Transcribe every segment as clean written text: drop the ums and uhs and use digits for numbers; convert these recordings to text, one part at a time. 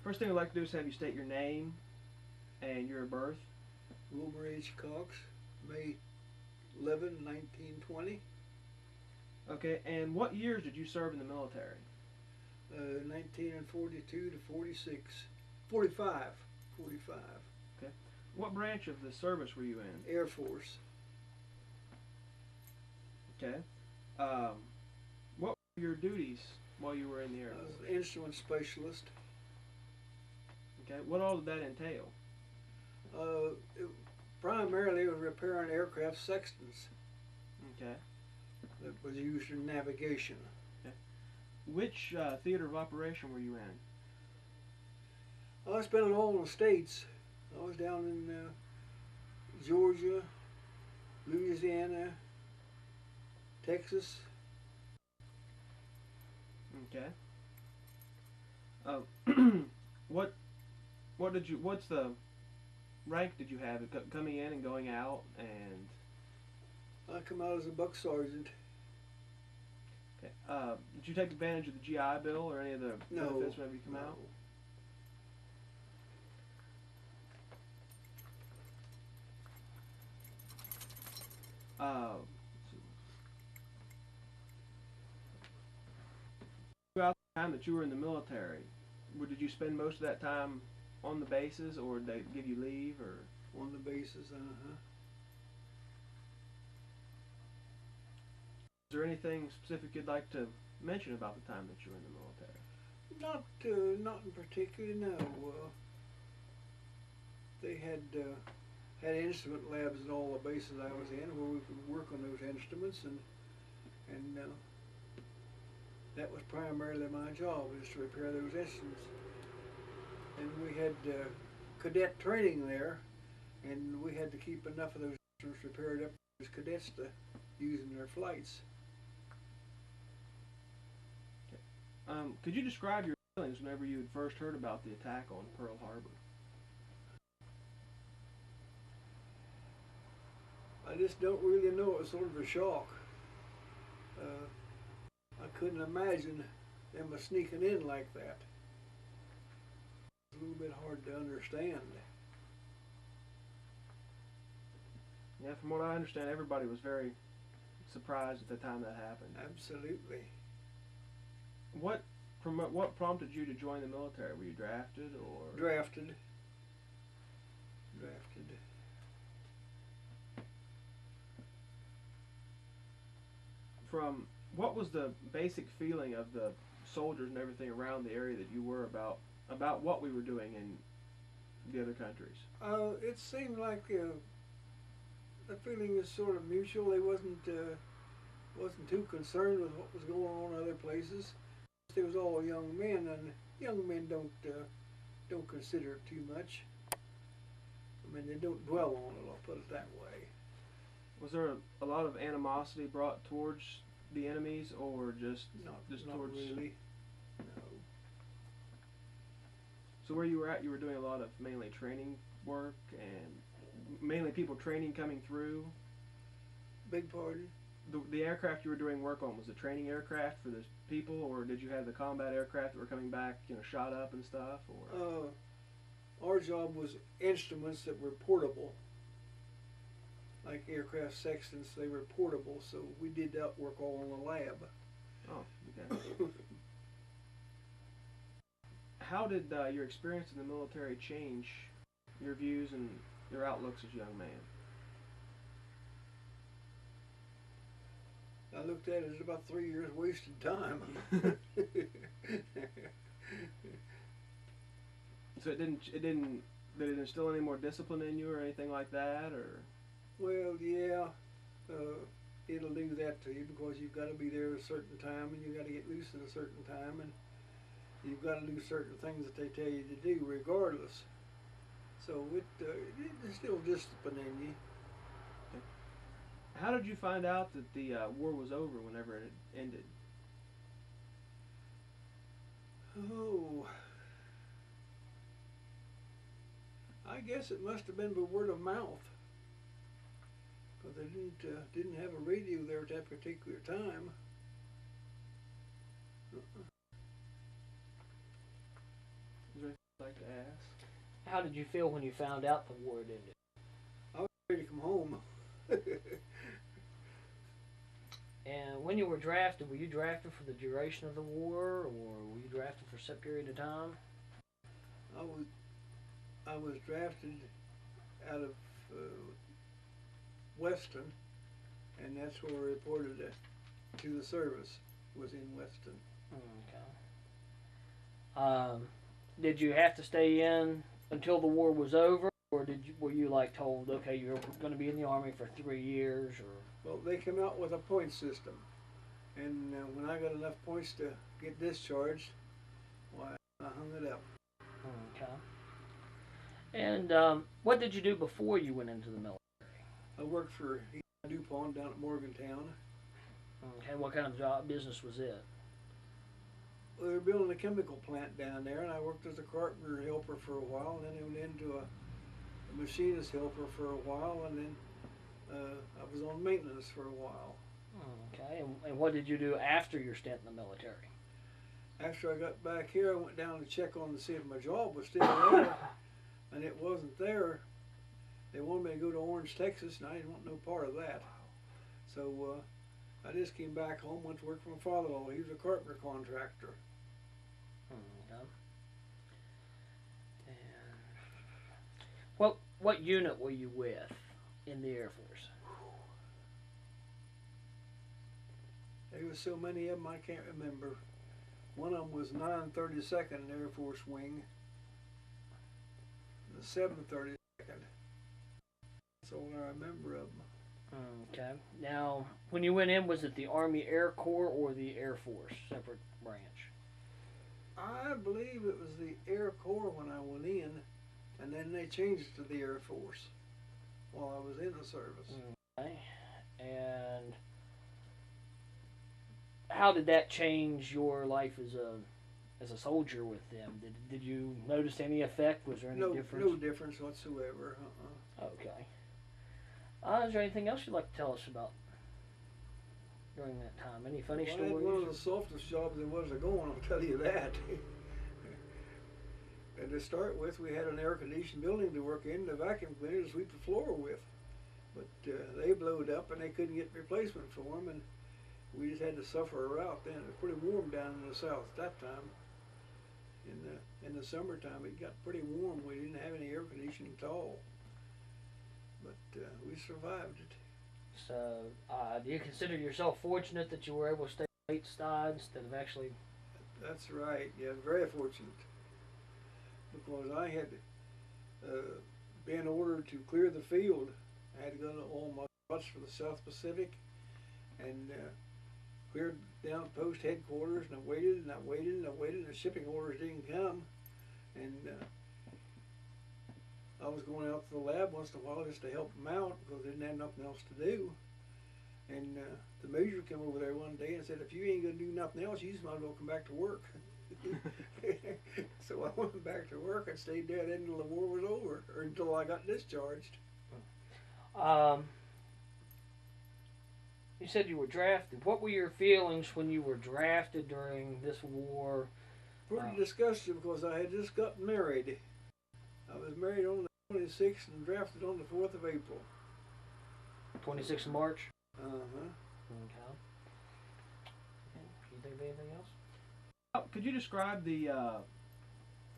First thing I'd like to do is have you state your name and your birth. Wilbur H. Cox, May 11, 1920. Okay, and what years did you serve in the military? 1942 to 46. 45. 45. Okay. What branch of the service were you in? Air Force. Okay. Um, what were your duties while you were in the Air I Force? was an instrument specialist. Okay. What all did that entail? It primarily was repairing aircraft sextants Okay. that was used in navigation. Okay. Which theater of operation were you in? I spent it all in the States. I was down in Georgia, Louisiana, Texas. Okay. What what's the rank did you have coming in and going out, and I come out as a buck sergeant. okay. Did you take advantage of the GI Bill or any of the No, benefits whenever you come no. out? Let's see. Throughout the time that you were in the military, did you spend most of that time on the bases, or did they give you leave, or? On the bases, Is there anything specific you'd like to mention about the time that you were in the military? Not in particular, no. They had instrument labs in all the bases I was in where we could work on those instruments, and that was primarily my job, was to repair those instruments. And we had cadet training there, and we had to keep enough of those instruments repaired up for those cadets to use in their flights. Could you describe your feelings whenever you had first heard about the attack on Pearl Harbor? I just don't really know. It was sort of a shock. I couldn't imagine them sneaking in like that. It's a little bit hard to understand. Yeah, from what I understand, everybody was very surprised at the time that happened. Absolutely. What prompted you to join the military? Were you drafted or? Drafted. From what was the basic feeling of the soldiers and everything around the area that you were about what we were doing in the other countries? It seemed like the feeling was sort of mutual. They wasn't too concerned with what was going on in other places. They was all young men, and young men don't consider it too much. I mean, they don't dwell on it. I'll put it that way. Was there a lot of animosity brought towards the enemies, or just Not towards? really. No. So where you were at, you were doing a lot of mainly training work, and mainly people training coming through. Big pardon? The aircraft you were doing work on, was it training aircraft for the people, or did you have the combat aircraft that were coming back, shot up and stuff, or? Our job was instruments that were portable. Like aircraft sextants, they were portable, so we did that work all in the lab. Oh, okay. How did your experience in the military change your views and your outlooks as a young man? I looked at it as about 3 years wasted time. So did it instill any more discipline in you or anything like that, or? Well, yeah, it'll do that to you because you've got to be there at a certain time, and you've got to get loose at a certain time, and you've got to do certain things that they tell you to do regardless. So it instills discipline in you. Okay. How did you find out that the war was over whenever it ended? Oh, I guess it must have been by word of mouth. Because they didn't have a radio there at that particular time. Is there anything I'd like to ask. How did you feel when you found out the war had ended? I was ready to come home. And when you were you drafted for the duration of the war, or were you drafted for a set period of time? I was drafted out of Weston, and that's where I reported to the service, was in Weston. Okay. Did you have to stay in until the war was over, or were you like told, okay, you're going to be in the Army for 3 years, or? Well, they came out with a point system, and when I got enough points to get discharged, why, I hung it up. Okay. And what did you do before you went into the military? I worked for DuPont down at Morgantown. Okay, what kind of business was it? Well, they were building a chemical plant down there, and I worked as a carpenter helper for a while, and then I went into a machinist helper for a while, and then I was on maintenance for a while. Okay, and what did you do after your stint in the military? After I got back here, I went down to check on to see if my job was still there, and it wasn't there. They wanted me to go to Orange, Texas, and I didn't want no part of that. So I just came back home, went to work for my father-in-law. He was a carpenter contractor. Okay. And what unit were you with in the Air Force? There was so many of them I can't remember. One of them was 932nd Air Force Wing, the 732nd. That's all I remember of them. Okay. Now, when you went in, was it the Army Air Corps or the Air Force, separate branch? I believe it was the Air Corps when I went in, and then they changed it to the Air Force while I was in the service. Okay. And how did that change your life as a soldier with them? Did you notice any effect? Was there any difference? No difference whatsoever. Okay. Is there anything else you'd like to tell us about during that time? Any funny stories? I had one of the softest jobs there was to go on, I'll tell you that. And to start with, we had an air-conditioned building to work in, the vacuum cleaner to sweep the floor with. But they blowed up and they couldn't get replacement for them, and we just had to suffer her out then. It was pretty warm down in the south at that time. In the summertime, it got pretty warm. We didn't have any air conditioning at all. But we survived it. So, do you consider yourself fortunate that you were able to stay stateside instead of actually? That's right. Yeah, very fortunate. Because I had been ordered to clear the field. I had to go to all my spots for the South Pacific and cleared down post headquarters, and I waited and I waited and I waited, and the shipping orders didn't come. And I was going out to the lab once in a while just to help them out because they didn't have nothing else to do. And the major came over there one day and said, if you ain't going to do nothing else, you just might as well come back to work. So I went back to work and stayed there until the war was over, or until I got discharged. You said you were drafted. What were your feelings when you were drafted during this war? Pretty disgusted because I had just gotten married. I was married on the 26th and drafted on the 4th of April. 26th of March? Uh-huh. Okay. Can you think of anything else? Could you describe the,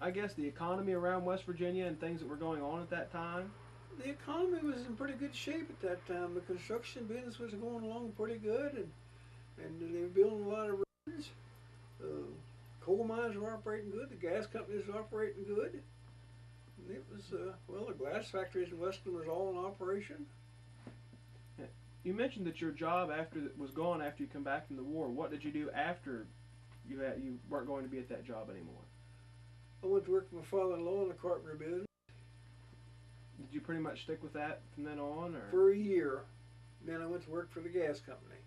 I guess, the economy around West Virginia and things that were going on at that time? The economy was in pretty good shape at that time. The construction business was going along pretty good, and they were building a lot of roads. Coal mines were operating good. The gas companies were operating good. And it was, well, the glass factories in Weston was all in operation. You mentioned that your job was gone after you come back from the war. What did you do after you weren't going to be at that job anymore? I went to work for my father-in-law in the carpenter business. Did you pretty much stick with that from then on, or? For a year. Then I went to work for the gas company.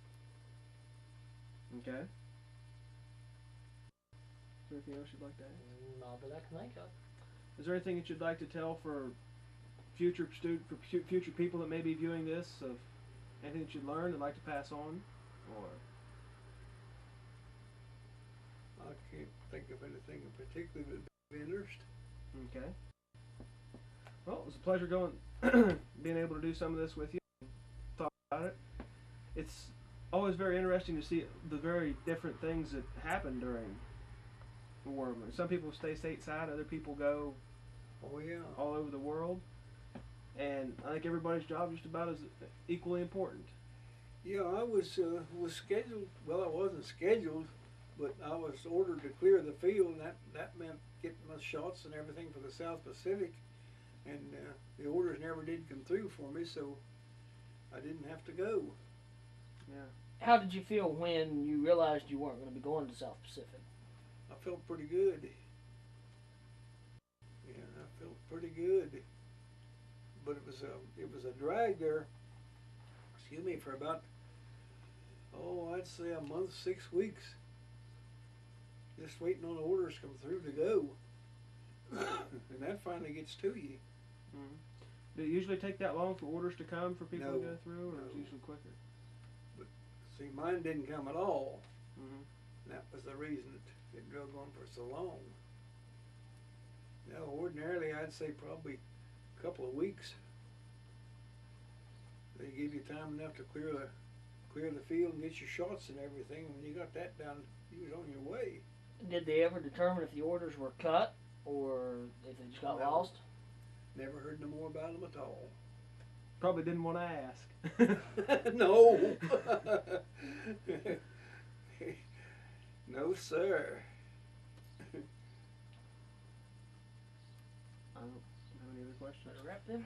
Okay. Is there anything else you'd like to add? Not that I can think of. Is there anything that you'd like to tell for future people that may be viewing this, of anything that you'd learned and like to pass on, or? I can't think of anything in particular that would be of interest. Okay. Well, it was a pleasure being able to do some of this with you, talk about it. It's always very interesting to see the very different things that happen during the war. Some people stay stateside, other people go Oh yeah. all over the world, and I think everybody's job just about is equally important. Yeah, I was scheduled. Well, I wasn't scheduled, but I was ordered to clear the field, and that meant getting my shots and everything for the South Pacific. And the orders never did come through for me, so I didn't have to go. Yeah. How did you feel when you realized you weren't going to be going to South Pacific? I felt pretty good. Yeah, I felt pretty good. But it was a drag there. Excuse me, for about I'd say a month, 6 weeks. Just waiting on orders come through to go, and that finally gets to you. Mm-hmm. Do it usually take that long for orders to come for people to No, go through, or no. is it usually quicker? See, mine didn't come at all. Mm-hmm. That was the reason it drug on for so long. Now, ordinarily, I'd say probably a couple of weeks. They give you time enough to clear the field and get your shots and everything. When you got that done, you was on your way. Did they ever determine if the orders were cut or if they just got No. lost? Never heard no more about them at all. Probably didn't want to ask. No. No, sir. I don't have any other questions. Better wrap them.